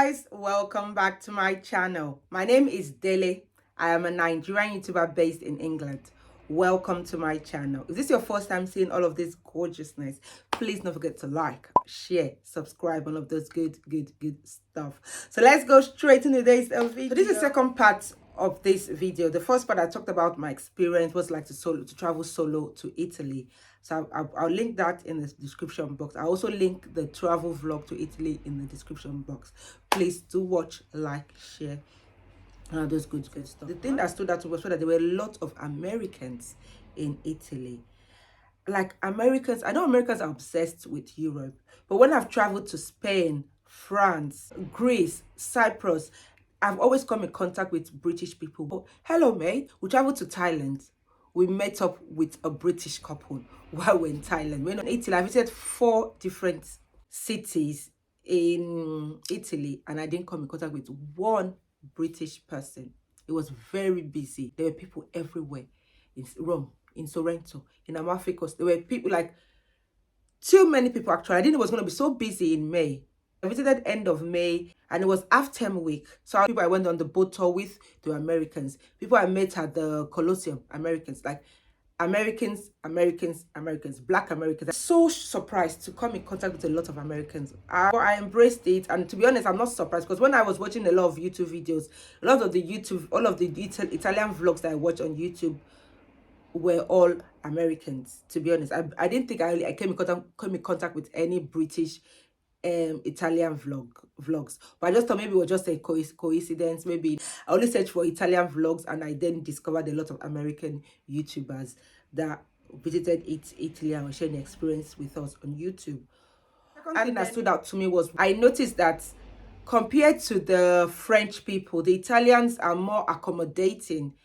guys, welcome back to my channel. My name is Dele. I am a Nigerian YouTuber based in England. Welcome to my channel. If this is your first time seeing all of this gorgeousness, please don't forget to like, share, subscribe, all of those good stuff. So let's go straight into today's video. So this is the second part of this video. The first part I talked about my experience was like to travel solo to Italy. So I'll link that in the description box. I also link the travel vlog to Italy in the description box. Please do watch, like, share, and those good stuff. The thing that stood out to was that there were a lot of Americans in Italy. Like Americans, I know Americans are obsessed with Europe, but when I've traveled to Spain, France, Greece, Cyprus, I've always come in contact with British people. Oh, hello, mate. We traveled to Thailand. We met up with a British couple while we're in Thailand. We're in Italy. I visited 4 different cities in Italy, and I didn't come in contact with one British person. It was very busy. There were people everywhere in Rome, in Sorrento, in Amalfi Coast. There were people, like too many people actually. I didn't know it was going to be so busy in May. I visited end of May and it was half-term week. So people I went on the boat tour with, the Americans. People I met at the Colosseum, Americans. Like Americans, Black Americans. I'm so surprised to come in contact with a lot of Americans. I embraced it, and to be honest, I'm not surprised because when I was watching a lot of YouTube videos, all of the Italian vlogs that I watch on YouTube were all Americans. To be honest, I didn't think I came in contact with any British Italian vlogs, but I just thought maybe it was just a coincidence. Maybe I only searched for Italian vlogs and I then discovered a lot of American YouTubers that visited Italy and were sharing the experience with us on YouTube. Second thing that stood out to me was I noticed that compared to the French people, the Italians are more accommodating,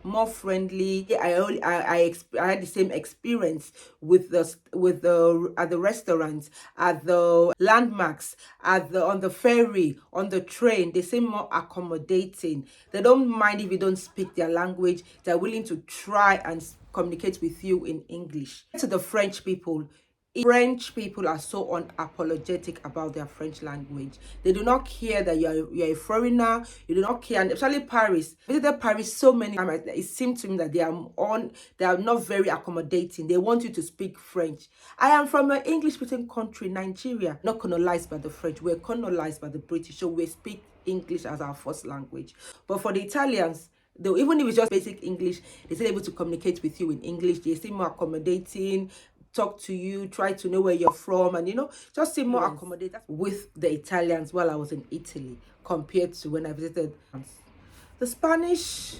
more friendly. I had the same experience with the at the restaurants, at the landmarks, on the ferry, on the train. They seem more accommodating. They don't mind if you don't speak their language. They're willing to try and communicate with you in English. To the French people are so unapologetic about their French language. They do not care that you're a foreigner. You do not care, and especially Paris. I visited Paris so many times. It seemed to me that they are not very accommodating. They want you to speak French. I am from an English-speaking country, Nigeria, not colonized by the French. We're colonized by the British, so we speak English as our first language. But for the Italians, though, even if it's just basic English, they're still able to communicate with you in English. They seem more accommodating, talk to you, try to know where you're from, and just seem more accommodating with the Italians while I was in Italy compared to when I visited France. The Spanish,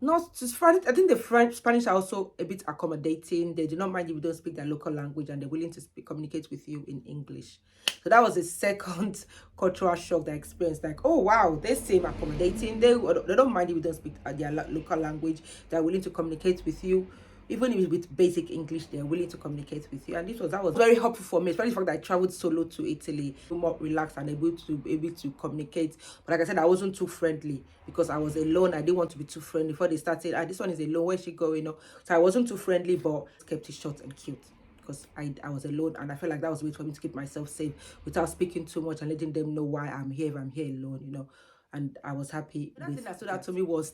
not just French. I think the Spanish are also a bit accommodating. They do not mind if you don't speak their local language, and they're willing to communicate with you in English. So that was a second cultural shock that I experienced. Like, oh wow, they seem accommodating. They don't mind if you don't speak their local language. They're willing to communicate with you. Even if it's with basic English, they're willing to communicate with you. And that was very helpful for me, especially the fact that I traveled solo to Italy, more relaxed and able to communicate. But like I said, I wasn't too friendly because I was alone. I didn't want to be too friendly. Before they started, this one is alone, where's she going? So I wasn't too friendly, but kept it short and cute because I was alone, and I felt like that was a way for me to keep myself safe without speaking too much and letting them know why I'm here if I'm here alone, and I was happy. Another thing that stood out to me was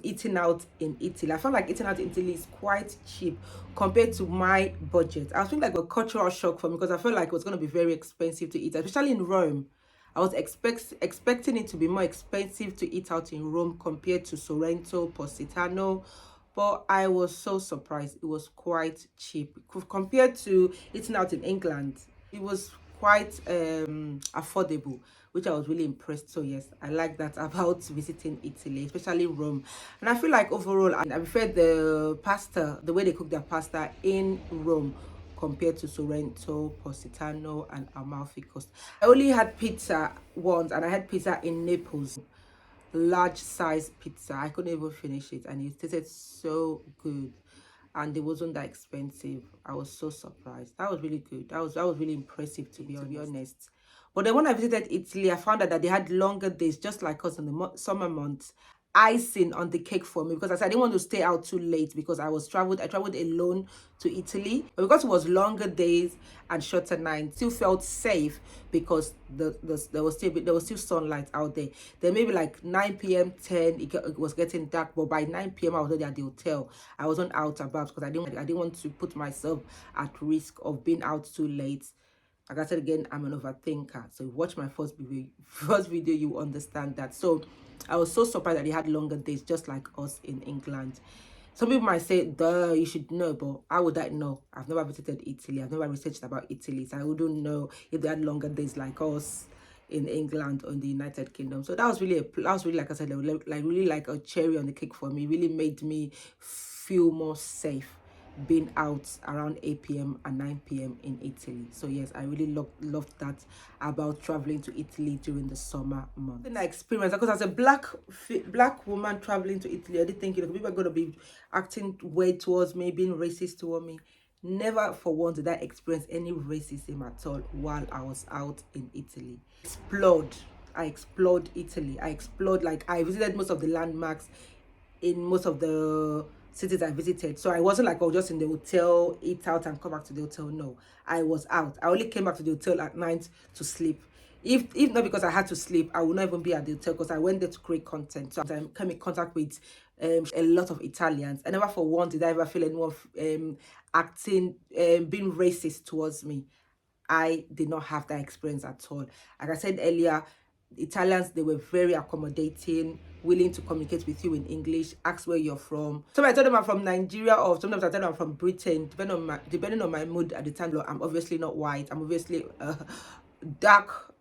eating out in Italy. I felt like eating out in Italy is quite cheap compared to my budget. I was feeling like a cultural shock for me because I felt like it was going to be very expensive to eat, especially in Rome. I was expecting it to be more expensive to eat out in Rome compared to Sorrento, Positano, but I was so surprised. It was quite cheap compared to eating out in England. It was quite affordable, which I was really impressed. So yes, I like that about visiting Italy, especially Rome. And I feel like overall I prefer the way they cook their pasta in Rome compared to Sorrento, Positano, and Amalfi Coast. I only had pizza once, and I had pizza in Naples. Large size pizza. I couldn't even finish it, and it tasted so good, and it wasn't that expensive. I was so surprised. That was really good. That was really impressive, to be honest. But then when I visited Italy, I found out that they had longer days, just like us in the summer months. icing on the cake for me, because I said I didn't want to stay out too late because I traveled alone to Italy. But because it was longer days and shorter nights, still felt safe because there was still sunlight out there. Then maybe like 9 p.m, 10, it was getting dark, but by 9 p.m. I was already at the hotel. I wasn't out about because I didn't want to put myself at risk of being out too late. Like I said again, I'm an overthinker. So if you watch my first video, you understand that. So I was so surprised that they had longer days, just like us in England. Some people might say, duh, you should know, but how would I know? I've never visited Italy. I've never researched about Italy, so I wouldn't know if they had longer days like us in England or in the United Kingdom. So that was really, like I said, like really like a cherry on the cake for me. It really made me feel more safe being out around 8 p.m. and 9 p.m. in Italy. So yes, I really loved that about traveling to Italy during the summer months. Then I experienced, because as a black woman traveling to Italy, I did think, people are going to be acting weird towards me, being racist toward me. Never for once did I experience any racism at all while I was out in Italy. I explored Italy. Like, I visited most of the landmarks in most of the cities I visited. So I wasn't like, oh, just in the hotel, eat out and come back to the hotel. No, I was out. I only came back to the hotel at night to sleep. If not because I had to sleep, I would not even be at the hotel because I went there to create content. So I came in contact with a lot of Italians. And never for once did I ever feel anyone acting, being racist towards me. I did not have that experience at all. Like I said earlier, Italians, they were very accommodating, willing to communicate with you in English, ask where you're from. Sometimes I tell them I'm from Nigeria, or sometimes I tell them I'm from Britain, depending on my mood at the time. I'm obviously not white. I'm obviously dark,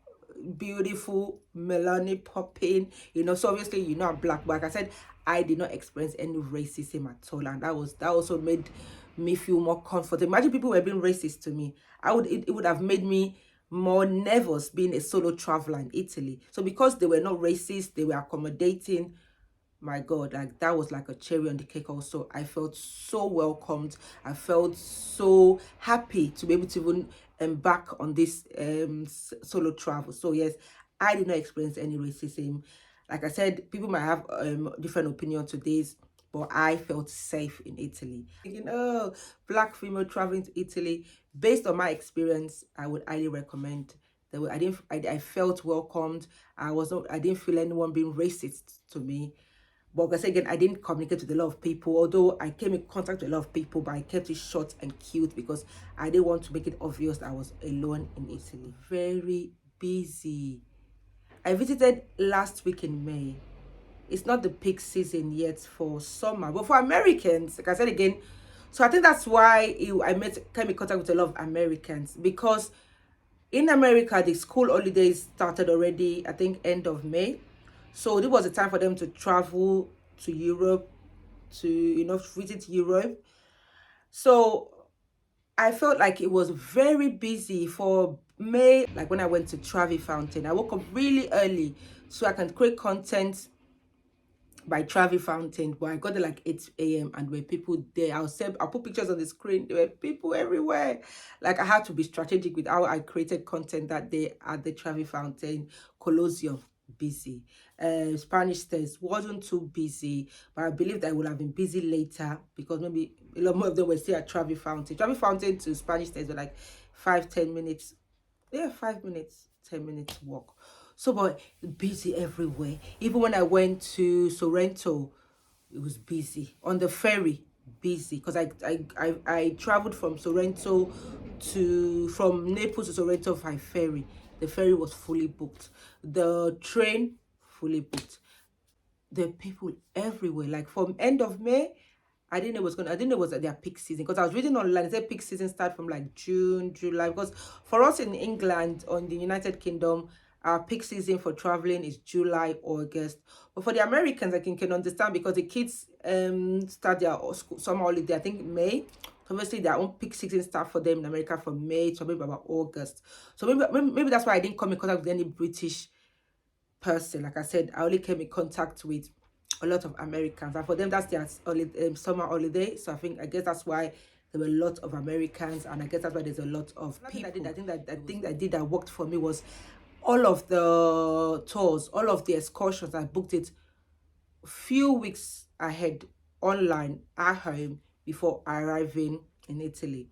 beautiful, melanin popping, so obviously I'm black. But like I said, I did not experience any racism at all, and that also made me feel more comfortable. Imagine people were being racist to me. It would have made me more nervous being a solo traveler in Italy. So because they were not racist, they were accommodating, my God, like that was like a cherry on the cake. Also, I felt so welcomed. I felt so happy to be able to even embark on this solo travel. So yes, I did not experience any racism. Like I said, people might have different opinion to this, but I felt safe in Italy. Thinking, oh, black female traveling to Italy. Based on my experience, I would highly recommend. I felt welcomed. I didn't feel anyone being racist to me. But like I said again, I didn't communicate with a lot of people, although I came in contact with a lot of people, but I kept it short and cute because I didn't want to make it obvious that I was alone in Italy. Very busy. I visited last week in May. It's not the peak season yet for summer, but for Americans, like I said again, so I think that's why came in contact with a lot of Americans, because in America, the school holidays started already, I think, end of May. So this was the time for them to travel to Europe, to, visit Europe. So I felt like it was very busy for May. Like when I went to Trevi Fountain, I woke up really early so I can create content by Trevi Fountain, but I got there like 8 a.m. and there were people there. I'll put pictures on the screen. There were people everywhere. Like I had to be strategic with how I created content that day at the Trevi Fountain. Colosseum, busy. Spanish Stairs wasn't too busy, but I believe that I would have been busy later because maybe a lot more of them were still at Trevi Fountain. Trevi Fountain to Spanish Stairs were like 5-10 minutes. Yeah, 5 minutes, 10 minutes walk. So, but busy everywhere. Even when I went to Sorrento, it was busy. On the ferry, busy. Because I traveled from from Naples to Sorrento by ferry. The ferry was fully booked. The train, fully booked. The people everywhere. Like from end of May, I didn't know it was at their peak season, because I was reading online. It said peak season start from like June, July. Because for us in England or in the United Kingdom, our peak season for traveling is July, August. But for the Americans, I can understand, because the kids start their summer holiday, I think May. So obviously their own peak season start for them in America from May to maybe about August. So maybe that's why I didn't come in contact with any British person. Like I said, I only came in contact with a lot of Americans, and for them that's their summer holiday. So I guess that's why there were a lot of Americans, and I guess that's why there's a lot of people. I think that worked for me was all of the tours, all of the excursions. I booked it few weeks ahead online at home before arriving in Italy.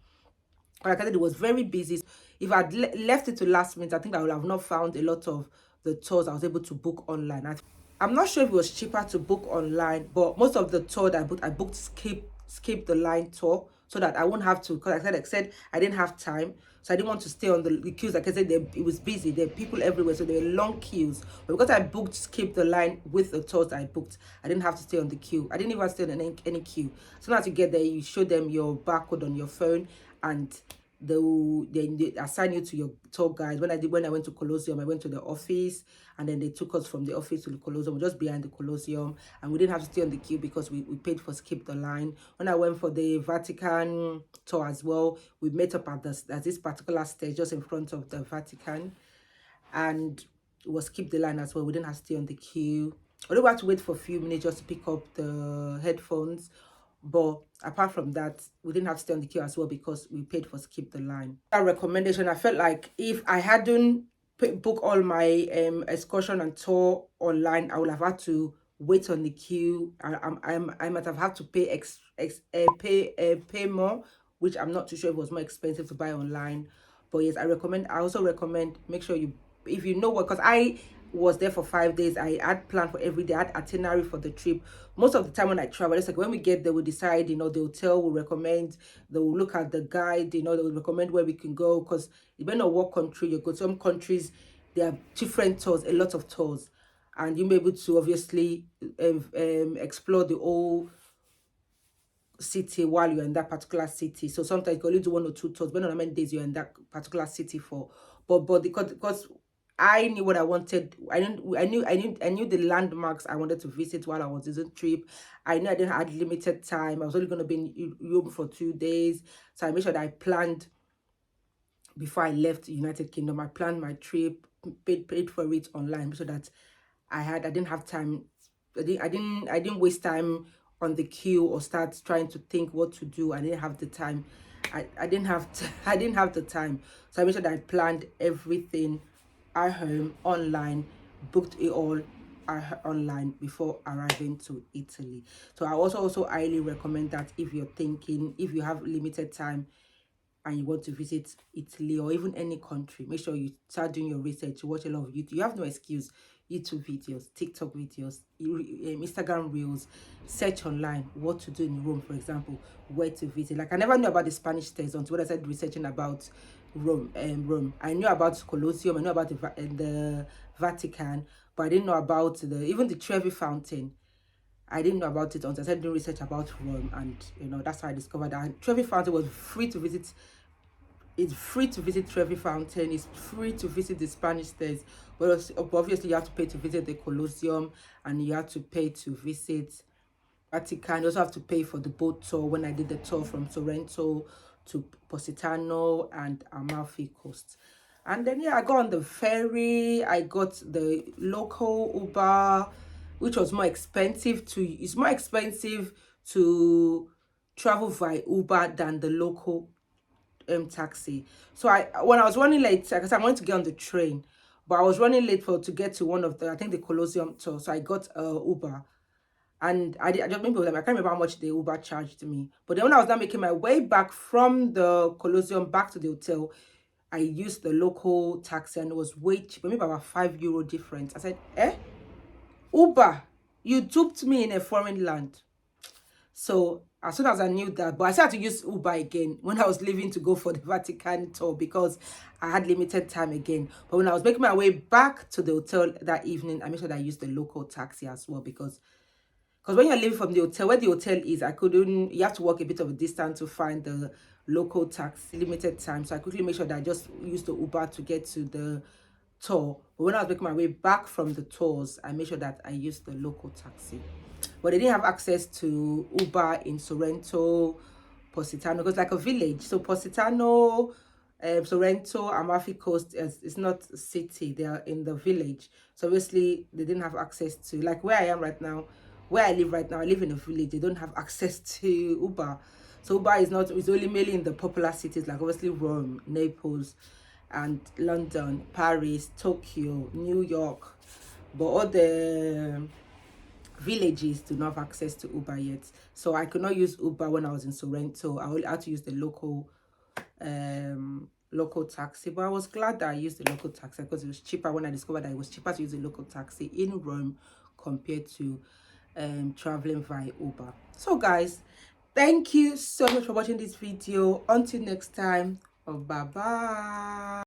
Like I said, it was very busy. If I'd left it to last minute, I think I would have not found a lot of the tours I was able to book online. I'm not sure if it was cheaper to book online, but most of the tour that I booked skip the line tour so that I won't have to, because I said I didn't have time, so I didn't want to stay on the queues. Like I said, it was busy. There were people everywhere, so there were long queues. But because I booked skip the line with the tours I booked, I didn't have to stay on the queue. I didn't even stay on any queue. So now to get there, you show them your barcode on your phone, and they assign you to your tour guide. When I went to Colosseum, I went to the office, and then they took us from the office to the Colosseum, just behind the Colosseum, and we didn't have to stay on the queue because we paid for skip the line. When I went for the Vatican tour as well, we met up at this particular stage just in front of the Vatican, and it was skip the line as well. We didn't have to stay on the queue. Although we had to wait for a few minutes just to pick up the headphones, but apart from that, we didn't have to stay on the queue as well because we paid for skip the line. That recommendation, I felt like if I hadn't book all my excursion and tour online, I would have had to wait on the queue. I might have had to pay pay more, which I'm not too sure if it was more expensive to buy online. But yes, I also recommend, make sure you, if you know what, because I was there for 5 days. I had planned for every day. I had itinerary for the trip. Most of the time when I travel, it's like when we get there, we decide, the hotel will recommend, they will look at the guide, they will recommend where we can go, because depending on what country you go. Some countries, they have different tours, a lot of tours, and you'll be able to obviously explore the whole city while you're in that particular city. So sometimes you can only do 1 or 2 tours, depending on how many days you're in that particular city for. But because I knew what I wanted, I knew the landmarks I wanted to visit while I was on the trip. I knew I didn't have limited time. I was only going to be in Rome for 2 days, so I made sure that I planned before I left the United Kingdom. I planned my trip, paid for it online, so that I didn't have time. I didn't waste time on the queue or start trying to think what to do. I didn't have the time. I didn't have I didn't have the time. So I made sure that I planned everything at home online, booked it all online before arriving to Italy. So I also highly recommend that if you're thinking, if you have limited time and you want to visit Italy or even any country, make sure you start doing your research. You watch a lot of YouTube. You have no excuse. YouTube videos, TikTok videos, Instagram reels, search online what to do in Rome, for example, where to visit. Like I never knew about the Spanish States until when I started researching about Rome. I knew about Colosseum, I knew about the Vatican, but I didn't know about even the Trevi Fountain. I didn't know about it until I started doing research about Rome, and that's how I discovered that Trevi Fountain was free to visit. It's free to visit Trevi Fountain. It's free to visit the Spanish States, but obviously you have to pay to visit the Colosseum, and you have to pay to visit Vatican. You also have to pay for the boat tour. When I did the tour from Sorrento to Positano and Amalfi Coast. And then I got on the ferry. I got the local Uber, which was more expensive it's more expensive to travel via Uber than the local taxi. So when I was running late, because I wanted to get on the train, but I was running late to get to one of the, I think, the Colosseum tour. So I got Uber. And I just remember them. I can't remember how much the Uber charged me. But then when I was now making my way back from the Colosseum back to the hotel, I used the local taxi, and it was way cheaper, maybe about €5 difference. I said, Uber, you duped me in a foreign land. So as soon as I knew that, but I started to use Uber again when I was leaving to go for the Vatican tour because I had limited time again. But when I was making my way back to the hotel that evening, I made sure that I used the local taxi as well, because when you're leaving from the hotel, where the hotel is, you have to walk a bit of a distance to find the local taxi, limited time. So I quickly made sure that I just used the Uber to get to the tour. But when I was making my way back from the tours, I made sure that I used the local taxi. But they didn't have access to Uber in Sorrento, Positano, because it's like a village. So Positano, Sorrento, Amalfi Coast is not a city. They are in the village. So obviously they didn't have access to, like where I am right now, where I live right now, I live in a village. They don't have access to Uber. So Uber is only mainly in the popular cities, like obviously Rome, Naples, and London, Paris, Tokyo, New York. But all the villages do not have access to Uber yet. So I could not use Uber when I was in Sorrento. I only had to use the local taxi, but I was glad that I used the local taxi because it was cheaper when I discovered that it was cheaper to use the local taxi in Rome compared to traveling via Uber. So guys, thank you so much for watching this video. Until next time, bye bye.